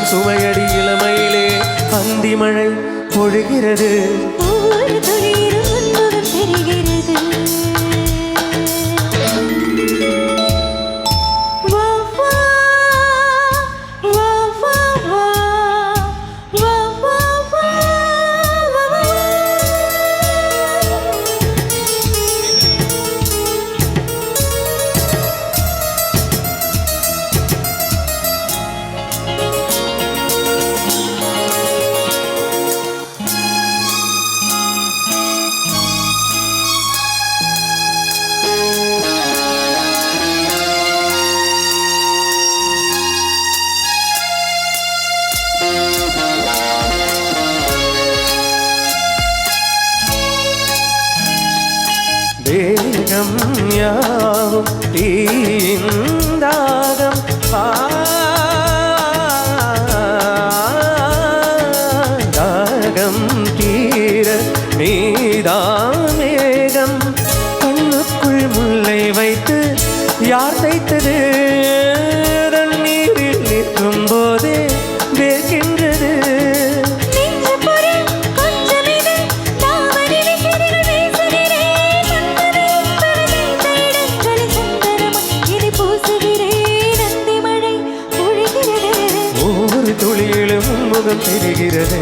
சுமையடி இளமையிலே அந்தி மழை பொழிகிறது. ஒவ்வொரு துளியிலும் உன்முகம் தெரிகிறது. தேகம் யாவும் தீந்தாகம் தாகம் தீர நீதாமேகம் கண்ணுக்குள் முல்லை வைத்து யார் தைத்தது? தண்ணீரில் நிற்கும் போதே வேர்க்கின்றது. ஒவ்வொரு துளியிலும் முகம் தெரிகிறது.